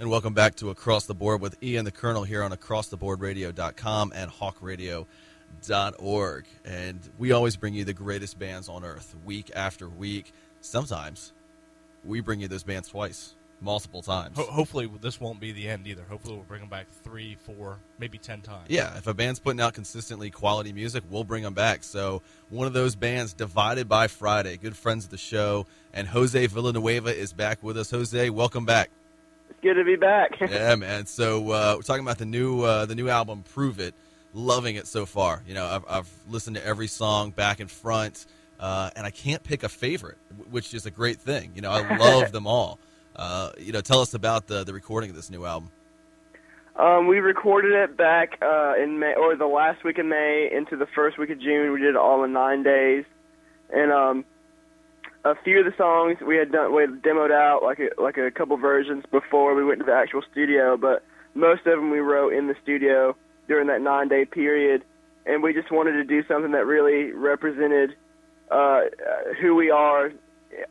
And welcome back to Across the Board with Ian the Colonel here on acrosstheboardradio.com and hawkradio.org. And we always bring you the greatest bands on earth week after week. Sometimes we bring you those bands twice, multiple times. Hopefully this won't be the end either. Hopefully we'll bring them back 3, 4, maybe 10 times. Yeah, if a band's putting out consistently quality music, we'll bring them back. So one of those bands, Divided by Friday, good friends of the show, and Jose Villanueva is back with us. Jose, welcome back. It's good to be back. Yeah, man. So we're talking about the new album, Prove It. Loving it so far. You know, I've listened to every song back and front, and I can't pick a favorite, which is a great thing. You know, I love them all. Tell us about the recording of this new album. We recorded it back in May, or the last week of May into the first week of June. We did it all in 9 days, and a few of the songs we had demoed out like a couple versions before we went to the actual studio, but most of them we wrote in the studio during that 9-day period, and we just wanted to do something that really represented who we are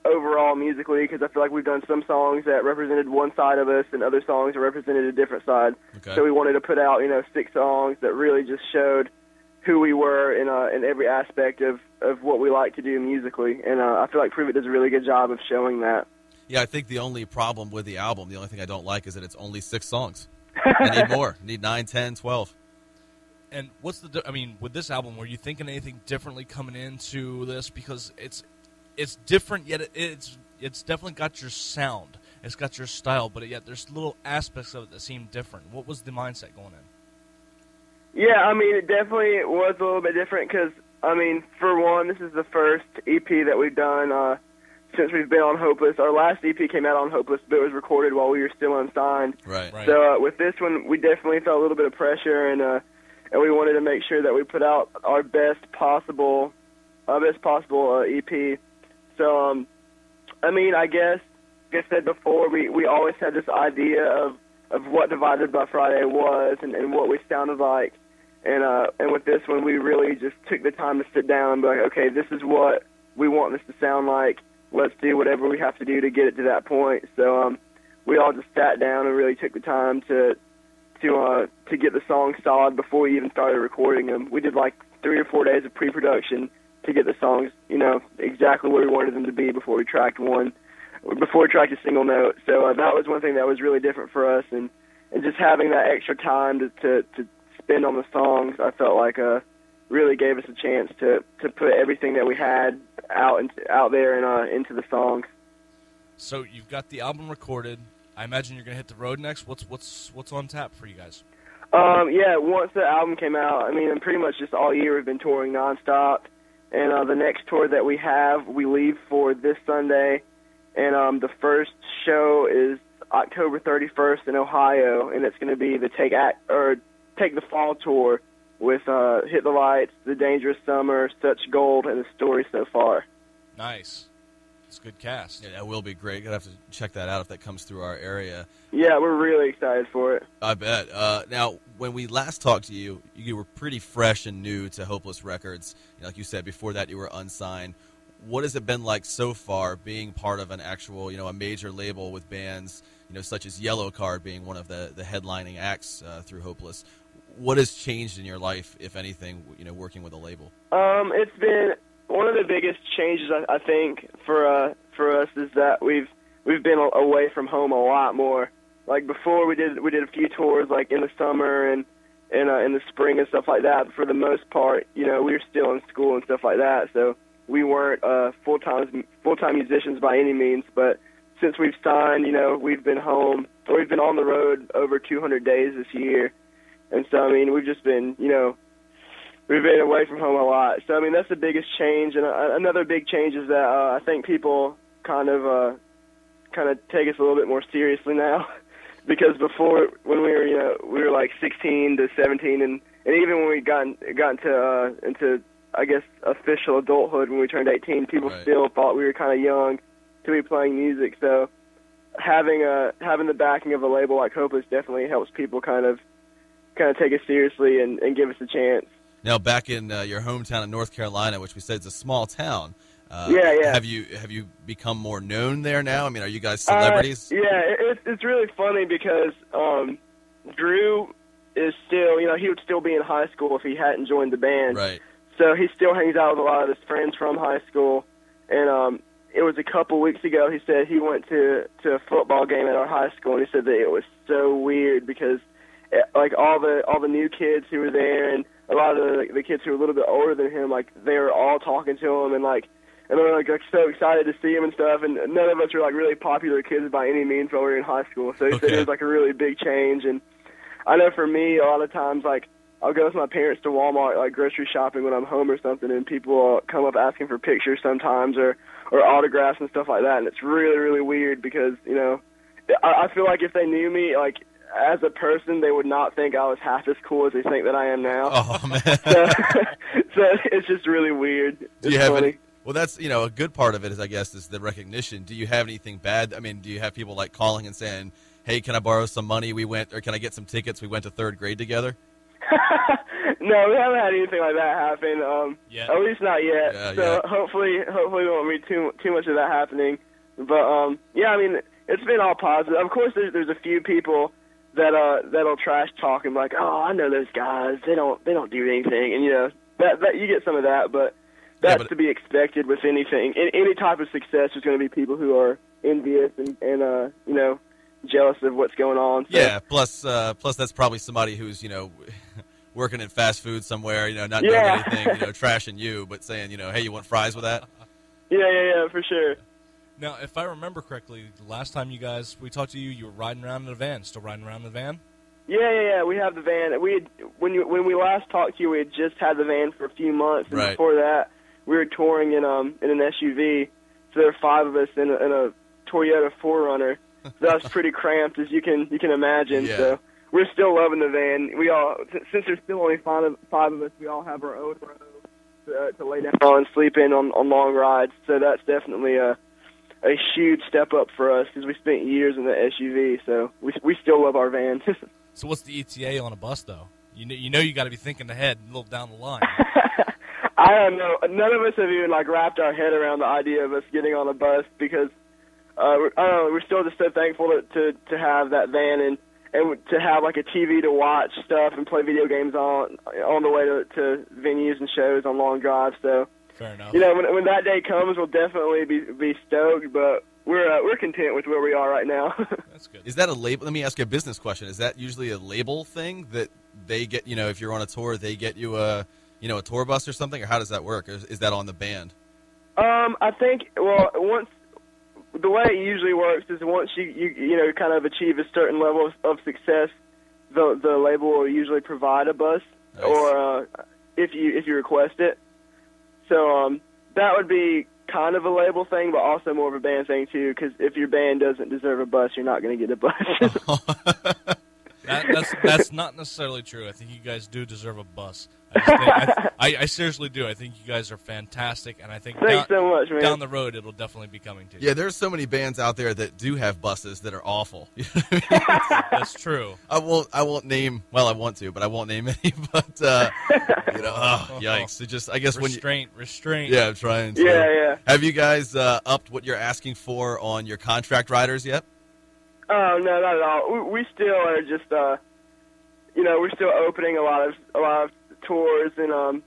overall musically, because I feel like we've done some songs that represented one side of us and other songs that represented a different side. Okay. So we wanted to put out 6 songs that really just showed who we were in every aspect of what we like to do musically, and I feel like Prove It does a really good job of showing that. Yeah, I think the only problem with the album, the only thing I don't like is that it's only 6 songs. I need more. I need 9, 10, 12. And what's with this album, were you thinking anything differently coming into this? Because it's different, yet it's definitely got your sound. It's got your style, but yet there's little aspects of it that seem different. What was the mindset going in? Yeah, it definitely was a little bit different because, for one, this is the first EP that we've done since we've been on Hopeless. Our last EP came out on Hopeless, but it was recorded while we were still unsigned. Right. So with this one, we definitely felt a little bit of pressure, and we wanted to make sure that we put out our best possible EP. So, I guess, like I said before, we always had this idea of what Divided by Friday was and what we sounded like. And with this one, we really just took the time to sit down and be like, okay, this is what we want this to sound like. Let's do whatever we have to do to get it to that point. So we all just sat down and really took the time to get the songs solid before we even started recording them. We did like 3 or 4 days of pre-production to get the songs, exactly where we wanted them to be before we tracked a single note. So that was one thing that was really different for us, and just having that extra time to spend on the songs, I felt like really gave us a chance to put everything that we had out there and into the songs. So you've got the album recorded. I imagine you're going to hit the road next. What's on tap for you guys? Yeah, once the album came out, pretty much just all year we've been touring nonstop. And the next tour that we leave for this Sunday, and the first show is October 31st in Ohio, and it's going to be the Take the Fall tour with Hit the Lights, The Dangerous Summer, Such Gold, and The Story So Far. Nice. It's a good cast. Yeah, that will be great. I'll have to check that out if that comes through our area. Yeah, we're really excited for it. I bet. Now, when we last talked to you, you were pretty fresh and new to Hopeless Records. Like you said, before that you were unsigned. What has it been like so far being part of an actual, a major label with bands, such as Yellow Card being one of the headlining acts through Hopeless? What has changed in your life, if anything, working with a label? It's been one of the biggest changes, I think, for us is that we've been away from home a lot more. Like before, we did a few tours like in the summer and in the spring and stuff like that. But for the most part, we were still in school and stuff like that, so we weren't full-time musicians by any means. But since we've signed, we've been home, or we've been on the road over 200 days this year. And so, we've just been, we've been away from home a lot. So, that's the biggest change. And another big change is that I think people kind of take us a little bit more seriously now. Because before, when we were like 16 to 17, and even when we got into I guess official adulthood when we turned 18, people still thought we were kind of young to be playing music. So, having the backing of a label like Hopeless definitely helps people kind of take us seriously and give us a chance. Now, back in your hometown in North Carolina, which we said is a small town, Yeah. Have you become more known there now? I mean, are you guys celebrities? It's really funny because Drew is still, he would still be in high school if he hadn't joined the band. Right. So he still hangs out with a lot of his friends from high school. And it was a couple weeks ago, he said he went to a football game at our high school, and he said that it was so weird because like all the new kids who were there and a lot of the kids who were a little bit older than him, like they were all talking to him and they were like so excited to see him and stuff, and none of us were like really popular kids by any means while we were in high school. So he said it was like a really big change. And I know for me, a lot of times, like I'll go with my parents to Walmart, like grocery shopping when I'm home or something, and people come up asking for pictures sometimes or autographs and stuff like that, and it's really, really weird because, I feel like if they knew me, like, as a person, they would not think I was half as cool as they think that I am now. Oh, man. So it's just really weird. Do you have any? Well, that's, a good part of it is, I guess, is the recognition. Do you have anything bad? I mean, do you have people, like, calling and saying, hey, can I borrow some money? Or can I get some tickets? We went to third grade together? No, we haven't had anything like that happen. At least not yet. Hopefully we won't be too much of that happening. But I mean, it's been all positive. Of course, there's a few people that'll trash talk and like, oh, I know those guys. They don't do anything, and that you get some of that, but that's to be expected with anything. Any type of success, there's going to be people who are envious and jealous of what's going on. So. Yeah. Plus that's probably somebody who's working in fast food somewhere, not doing anything, trashing you, but saying, hey, you want fries with that? Yeah, for sure. Now, if I remember correctly, the last time we talked to you, you were riding around in a van. Still riding around in the van? Yeah. We have the van. When we last talked to you, we had just had the van for a few months, and before that, we were touring in an SUV. So there were 5 of us in a Toyota 4Runner. So that was pretty cramped, as you can imagine. Yeah. So we're still loving the van. We all, since there's still only 5 of us, we all have our own row to lay down and sleep in on long rides. So that's definitely a huge step up for us because we spent years in the SUV. So we still love our van. So what's the ETA on a bus, though? You got to be thinking ahead a little down the line. I don't know. None of us have even wrapped our head around the idea of us getting on a bus because I don't know. We're still just so thankful to have that van and to have like a TV to watch stuff and play video games on the way to venues and shows on long drives. So, fair enough. When that day comes, we'll definitely be stoked. But we're content with where we are right now. That's good. Is that a label? Let me ask you a business question. Is that usually a label thing that they get? If you're on a tour, they get you a tour bus or something, or how does that work? Is that on the band? I think once. The way it usually works is once you kind of achieve a certain level of success, the label will usually provide a bus, nice. Or if you request it. So that would be kind of a label thing, but also more of a band thing too. Because if your band doesn't deserve a bus, you're not going to get a bus. That's not necessarily true. I think you guys do deserve a bus. I seriously do. I think you guys are fantastic, and I think thanks so much, man. Down the road it'll definitely be coming to you. Yeah, there's so many bands out there that do have buses that are awful. That's true. I won't name. Well, I want to, but I won't name any. But yikes! It just, I guess restraint. Yeah, I'm trying to. Yeah. Have you guys upped what you're asking for on your contract riders yet? Oh no, not at all. We still are just we're still opening a lot of tours, and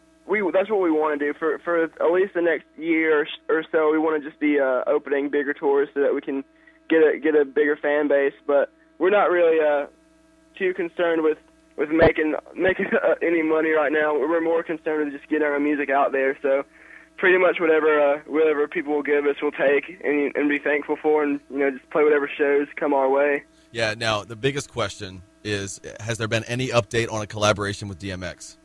that's what we want to do for at least the next year or so. We want to just be opening bigger tours so that we can get a bigger fan base. But we're not really too concerned with making any money right now. We're more concerned with just getting our music out there. So pretty much whatever people will give us, we'll take and be thankful for, and just play whatever shows come our way. Yeah. Now the biggest question is: has there been any update on a collaboration with DMX?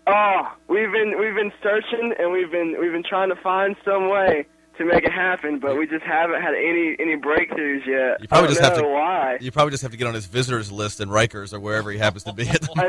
Oh, we've been searching, and we've been trying to find some way to make it happen, but we just haven't had any breakthroughs yet. You probably I don't know why. You probably just have to get on his visitors list in Rikers or wherever he happens to be at the I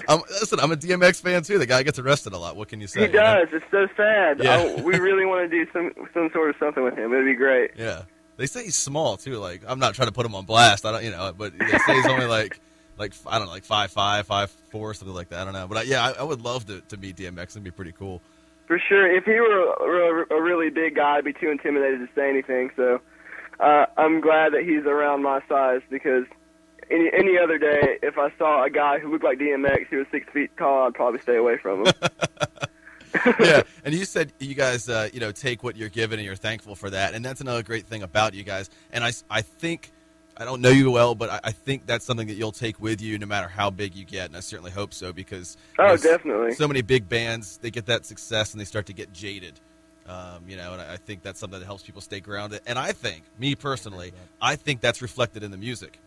know. Listen, I'm a DMX fan too. The guy gets arrested a lot. What can you say? He does. It's so sad. Yeah. We really want to do some sort of something with him. It'd be great. Yeah. They say he's small too. Like, I'm not trying to put him on blast. I don't, but they say he's only like I don't know, like 5'5", 5'4", something like that. I don't know. But I would love to meet DMX. It'd be pretty cool. For sure. If he were a really big guy, I'd be too intimidated to say anything. So I'm glad that he's around my size, because any other day, if I saw a guy who looked like DMX who was 6 feet tall, I'd probably stay away from him. Yeah, and you said you guys, take what you're given, and you're thankful for that, and that's another great thing about you guys. And I think, I don't know you well, but I think that's something that you'll take with you no matter how big you get, and I certainly hope so, because definitely. So many big bands, they get that success and they start to get jaded, and I think that's something that helps people stay grounded. And I think, me personally, I think that's reflected in the music.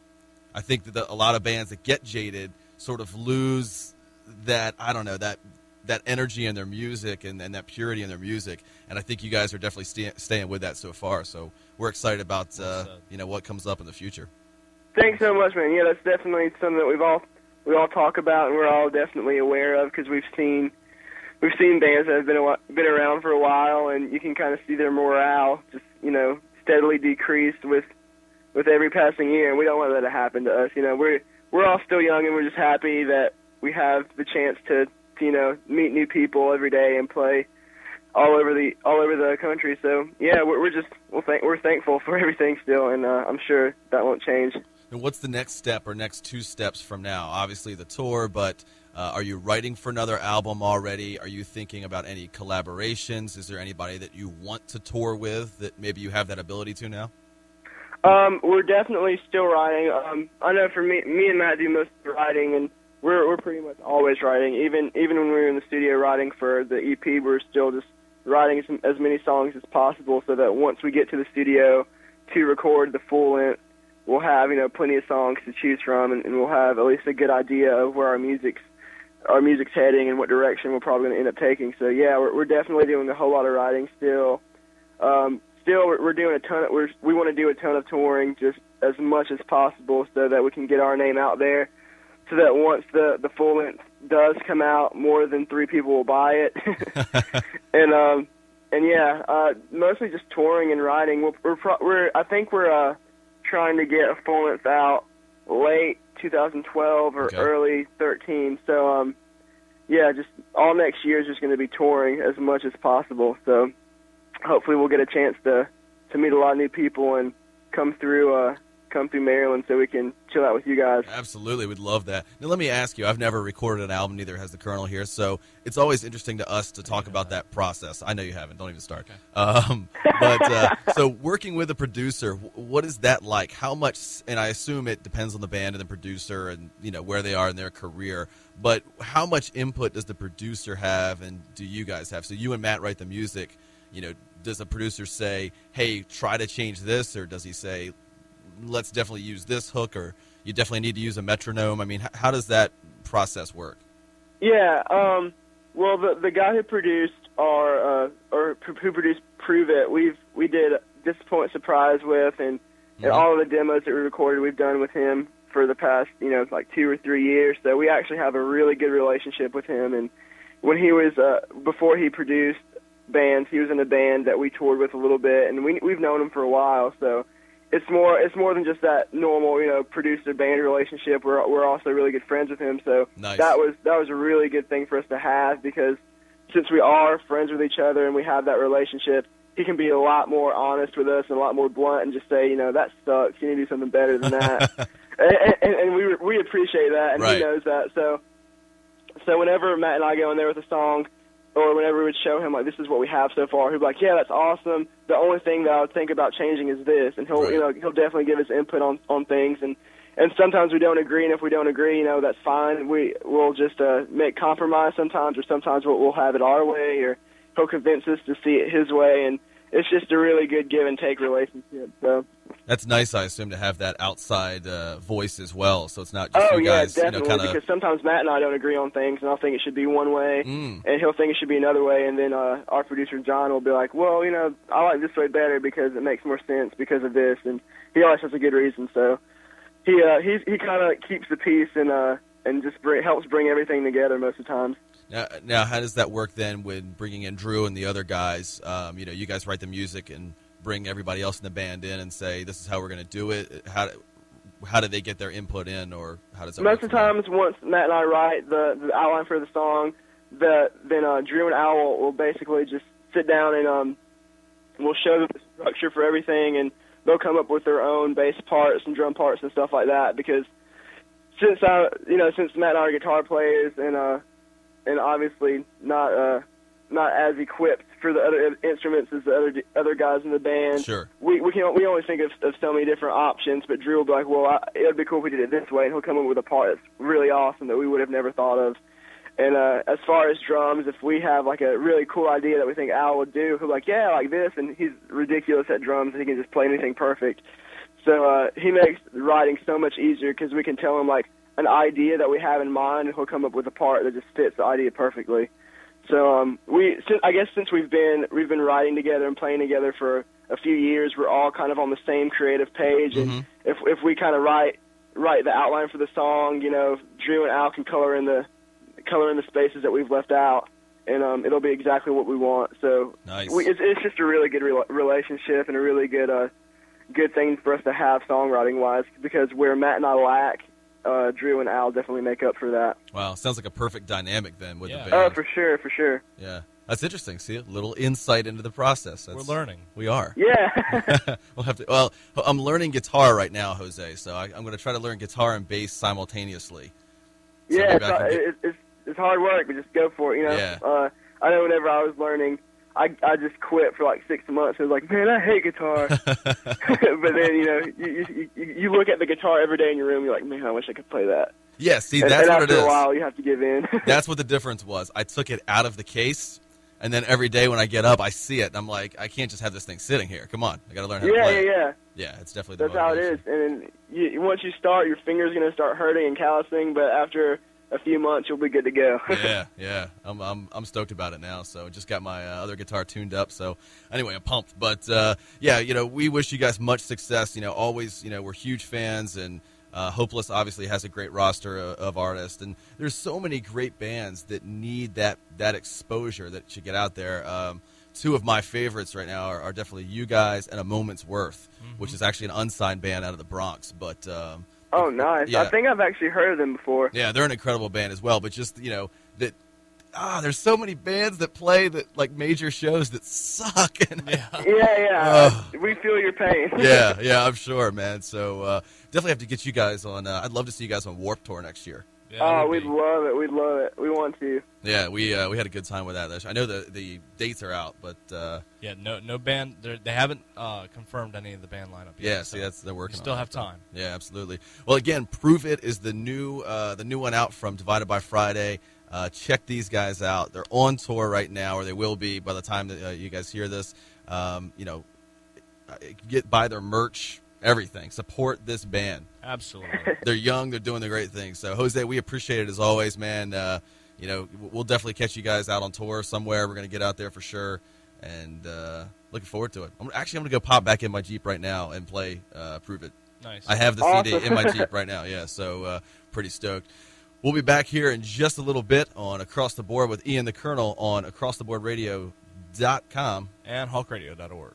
I think that a lot of bands that get jaded sort of lose that, I don't know, that energy in their music and that purity in their music, and I think you guys are definitely staying with that so far. So we're excited about what comes up in the future. Thanks so much, man. Yeah, that's definitely something that we all talk about, and we're all definitely aware of, because we've seen bands that have been around for a while, and you can kind of see their morale just steadily decrease with every passing year, and we don't want that to happen to us. We're all still young, and we're just happy that we have the chance to meet new people every day and play all over the country. So yeah, we're thankful for everything still, and I'm sure that won't change. And what's the next step or next 2 steps from now? Obviously the tour, but are you writing for another album already? Are you thinking about any collaborations? Is there anybody that you want to tour with that maybe you have that ability to now? We're definitely still writing. I know for me and Matt do most of the writing, and we're pretty much always writing. Even when we're in the studio writing for the EP, we're still just writing as many songs as possible, so that once we get to the studio to record the full length, we'll have plenty of songs to choose from, and we'll have at least a good idea of where our music's heading and what direction we're probably going to end up taking. So yeah, we're definitely doing a whole lot of writing still. We're doing we want to do a ton of touring, just as much as possible, so that we can get our name out there, so that once the full length does come out, more than 3 people will buy it. Mostly just touring and writing. I think we're trying to get a full length out late 2012 or early 13. So just all next year is just going to be touring as much as possible. So hopefully we'll get a chance to meet a lot of new people and come through Maryland so we can chill out with you guys. Absolutely, we'd love that. Now let me ask you, I've never recorded an album, neither has the Colonel here, so it's always interesting to us to talk about that process. I know you haven't, don't even start. Okay. So working with a producer, what is that like? How much, and I assume it depends on the band and the producer and where they are in their career, but how much input does the producer have and do you guys have? So you and Matt write the music, does the producer say, hey, try to change this, or does he say, let's definitely use this hook, or you definitely need to use a metronome? I mean, how does that process work? Yeah, well, the guy who produced who produced Prove It, we did Disappoint Surprise with, and all of the demos that we recorded, we've done with him for the past, 2 or 3 years. So we actually have a really good relationship with him. And when he was, before he produced bands, he was in a band that we toured with a little bit, and we've known him for a while. So it's more than just that normal, producer band relationship. We're also really good friends with him. So nice. that was a really good thing for us to have, because since we are friends with each other and we have that relationship, he can be a lot more honest with us and a lot more blunt and just say, that sucks. You need to do something better than that. and we appreciate that, and right. He knows that. So whenever Matt and I go in there with a song, or whenever we would show him, this is what we have so far, he'd be like, yeah, that's awesome. The only thing that I would think about changing is this. And he'll, right. He'll definitely give his input on things. And sometimes we don't agree, and if we don't agree, that's fine. We'll just make compromise sometimes, or sometimes we'll have it our way, or he'll convince us to see it his way. And it's just a really good give and take relationship. So that's nice, I assume, to have that outside voice as well. So it's not just you guys, definitely, because sometimes Matt and I don't agree on things, and I'll think it should be one way, and he'll think it should be another way, and then our producer John will be like, well, I like this way better because it makes more sense because of this, and he always has a good reason. So he kind of keeps the peace and just helps bring everything together most of the time. Now, how does that work then when bringing in Drew and the other guys? You guys write the music and bring everybody else in the band in and say, this is how we're going to do it. How do they get their input in, or how does that most work? Most of the times, once Matt and I write the outline for the song, Drew and Al will basically just sit down and we'll show them the structure for everything, and they'll come up with their own bass parts and drum parts and stuff like that. Because since Matt and I are guitar players and obviously not as equipped for the other instruments as the other guys in the band. Sure. We only think of so many different options, but Drew will be like, well, it would be cool if we did it this way, and he'll come up with a part that's really awesome that we would have never thought of. And as far as drums, if we have like a really cool idea that we think Al would do, he'll be like, yeah, like this, and he's ridiculous at drums, and he can just play anything perfect. So he makes writing so much easier because we can tell him like an idea that we have in mind, and he'll come up with a part that just fits the idea perfectly. So since we've been writing together and playing together for a few years, we're all kind of on the same creative page. And if we kind of write the outline for the song, Drew and Al can color in the spaces that we've left out, and it'll be exactly what we want. So nice. It's just a really good relationship and a really good thing for us to have songwriting wise, because where Matt and I lack, Drew and Al definitely make up for that. Wow, sounds like a perfect dynamic then with the band. Oh, for sure. Yeah, that's interesting. See, a little insight into the process. We're learning. We are. Yeah. We'll have to. Well, I'm learning guitar right now, Jose. So I'm going to try to learn guitar and bass simultaneously. So yeah, it's hard work, but just go for it. Yeah. I know whenever I was learning, I just quit for like 6 months. I was like, man, I hate guitar. But then, you look at the guitar every day in your room, you're like, man, I wish I could play that. Yeah, see, that's what it is. After a while, you have to give in. That's what the difference was. I took it out of the case, and then every day when I get up, I see it, and I'm like, I can't just have this thing sitting here. Come on, I got to learn how to play it. Yeah. Yeah, it's definitely the That's how it is. And once you start, your finger's going to start hurting and callousing, but after a few months, you'll be good to go. Yeah. I'm stoked about it now. So just got my other guitar tuned up. So anyway, I'm pumped. But we wish you guys much success. Always, we're huge fans, and Hopeless obviously has a great roster of artists, and there's so many great bands that need that exposure that should get out there. Two of my favorites right now are definitely you guys and A Moment's Worth, which is actually an unsigned band out of the Bronx, but. Oh, nice. Yeah. I think I've actually heard of them before. Yeah, they're an incredible band as well, but just, that there's so many bands that play that like major shows that suck. And Yeah. We feel your pain. yeah, I'm sure, man. So definitely have to get you guys on. I'd love to see you guys on Warped Tour next year. Yeah, we'd love it. We want to. Yeah, we had a good time with that. I know the dates are out, but no band. They haven't confirmed any of the band lineup yet. Yeah, see, they're working. You still on have it. time. Yeah, absolutely. Well, again, Prove It is the new one out from Divided by Friday. Check these guys out. They're on tour right now, or they will be by the time that you guys hear this. Buy their merch. Everything. Support this band. Absolutely. They're young. They're doing the great things. So, Jose, we appreciate it as always, man. We'll definitely catch you guys out on tour somewhere. We're going to get out there for sure, and looking forward to it. I'm going to go pop back in my Jeep right now and play Prove It. Nice. I have the CD in my Jeep right now. Yeah, so pretty stoked. We'll be back here in just a little bit on Across the Board with Ian the Colonel on acrosstheboardradio.com and hawkradio.org.